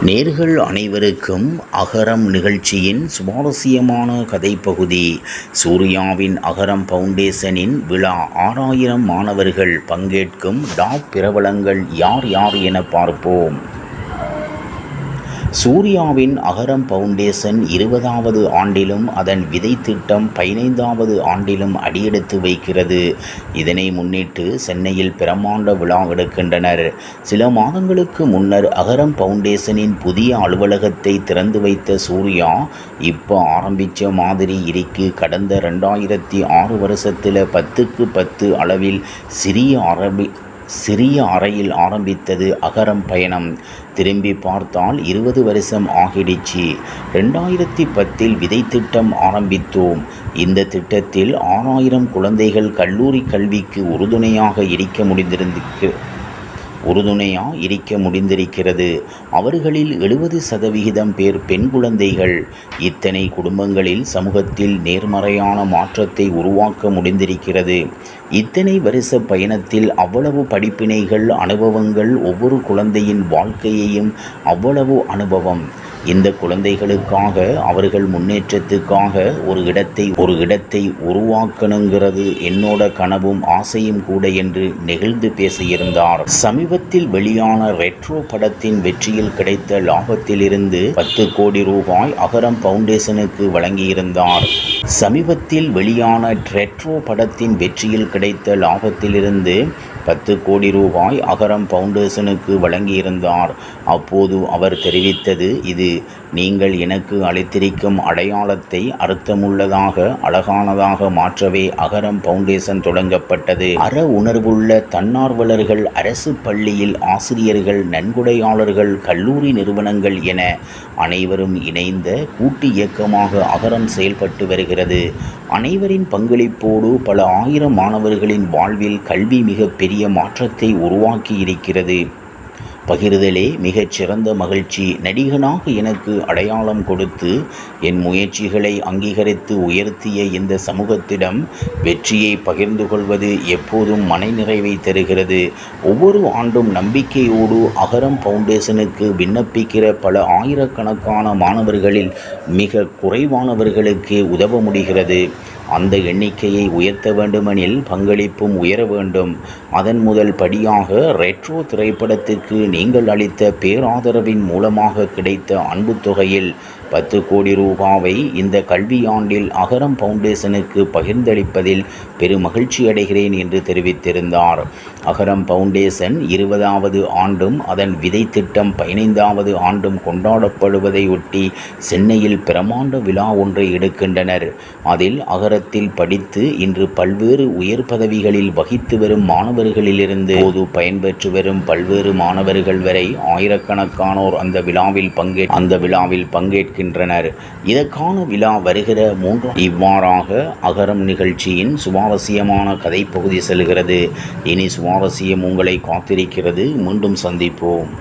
நேர்கள் அனைவருக்கும் அகரம் நிகழ்ச்சியின் சுவாரஸ்யமான கதைப்பகுதி. சூர்யாவின் அகரம் ஃபவுண்டேஷனின் விழா 6000 மாணவர்கள் பங்கேற்கும் டாப் பிரபலங்கள் யார் யார் என பார்ப்போம். சூர்யாவின் அகரம் ஃபவுண்டேஷன் 20வது ஆண்டிலும் அதன் விதை திட்டம் 15வது ஆண்டிலும் அடியெடுத்து வைக்கிறது. இதனை முன்னிட்டு சென்னையில் பிரமாண்ட விழா எடுக்கின்றனர். சில மாதங்களுக்கு முன்னர் அகரம் ஃபவுண்டேஷனின் புதிய அலுவலகத்தை திறந்து வைத்த சூர்யா இப்போ ஆரம்பித்த மாதிரி இருக்கு. கடந்த 2006 வருஷத்தில் 10க்கு 10 அளவில் சிறிய அறையில் ஆரம்பித்தது அகரம் பயணம். திரும்பி பார்த்தால் 20 வருஷம் ஆகிடுச்சு. 2010 விதை திட்டம் ஆரம்பித்தோம். இந்த திட்டத்தில் 6000 குழந்தைகள் கல்லூரி கல்விக்கு உறுதுணையாக இருக்க முடிந்திருக்கிறது. அவர்களில் 70% பேர் பெண் குழந்தைகள். இத்தனை குடும்பங்களில் சமூகத்தில் நேர்மறையான மாற்றத்தை உருவாக்க முடிந்திருக்கிறது. இத்தனை வருஷ பயணத்தில் அவ்வளவு படிப்பினைகள், அனுபவங்கள், ஒவ்வொரு குழந்தையின் வாழ்க்கையையும் அவ்வளவு அனுபவம். இந்த குழந்தைகளுக்காக, அவர்கள் முன்னேற்றத்துக்காக ஒரு இடத்தை உருவாக்கணுங்கிறது என்னோட கனவும் ஆசையும் கூட என்று நெகிழ்ந்து பேசியிருந்தார். சமீபத்தில் வெளியான ரெட்ரோ படத்தின் வெற்றியில் கிடைத்த லாபத்திலிருந்து 10 கோடி ரூபாய் அகரம் ஃபவுண்டேஷனுக்கு வழங்கியிருந்தார். சமீபத்தில் வெளியான ரெட்ரோ படத்தின் வெற்றியில் கிடைத்த லாபத்திலிருந்து 10 கோடி ரூபாய் அகரம் ஃபவுண்டேஷனுக்கு வழங்கியிருந்தார். அப்போது அவர் தெரிவித்தது இது. நீங்கள் எனக்கு அளித்திருக்கும் அடையாளத்தை அர்த்தமுள்ளதாக, அழகானதாக மாற்றவே அகரம் ஃபவுண்டேஷன் தொடங்கப்பட்டது. உணர்வுள்ள தன்னார்வலர்கள், அரசு பள்ளியில் ஆசிரியர்கள், நன்கொடையாளர்கள், கல்லூரி நிறுவனங்கள் என அனைவரும் இணைந்த கூட்டு இயக்கமாக அகரம் செயல்பட்டு வருகிறது. அனைவரின் பங்களிப்போடு பல ஆயிரம் மாணவர்களின் வாழ்வில் கல்வி மிக பெரிய மாற்றத்தை உருவாக்கி இருக்கிறது. பகிர்தலே மிகச் சிறந்த மகிழ்ச்சி. நடிகனாக எனக்கு அடையாளம் கொடுத்து என் முயற்சிகளை அங்கீகரித்து உயர்த்திய இந்த சமூகத்திடம் வெற்றியை பகிர்ந்து கொள்வது எப்போதும் மனநிறைவை தருகிறது. ஒவ்வொரு ஆண்டும் நம்பிக்கையோடு அகரம் ஃபவுண்டேஷனுக்கு விண்ணப்பிக்கிற பல ஆயிரக்கணக்கான மாணவர்களில் மிக குறைவானவர்களுக்கு உதவ முடிகிறது. அந்த எண்ணிக்கையை உயர்த்த வேண்டுமெனில் பங்களிப்பும் உயர வேண்டும். அதன் முதல் படியாக ரெட்ரோ திரைப்படத்திற்கு நீங்கள் அளித்த பேராதரவின் மூலமாக கிடைத்த அன்பு தொகையில் 10 கோடி ரூபாவை இந்த கல்வியாண்டில் அகரம் ஃபவுண்டேஷனுக்கு பகிர்ந்தளிப்பதில் பெருமகிழ்ச்சி அடைகிறேன் என்று தெரிவித்திருந்தார். அகரம் ஃபவுண்டேஷன் 20வது ஆண்டும் அதன் விதை திட்டம் 15வது ஆண்டும் கொண்டாடப்படுவதை ஒட்டி சென்னையில் பிரமாண்ட விழா ஒன்றை எடுக்கின்றனர். அதில் அகரத்தில் படித்து இன்று பல்வேறு உயர் பதவிகளில் வகித்து வரும் மாணவர்களிலிருந்து போது பயன்பெற்று வரும் பல்வேறு மாணவர்கள் வரை ஆயிரக்கணக்கானோர் அந்த விழாவில் பங்கேற்கின்றனர். இதற்கான விழா வருகிற 3 இவ்வாறாக அகரம் நிகழ்ச்சியின் சுவாரஸ்யமான கதைப்பகுதி செல்கிறது. இனி சுவாரஸ்யம் உங்களை காத்திருக்கிறது. மீண்டும் சந்திப்போம்.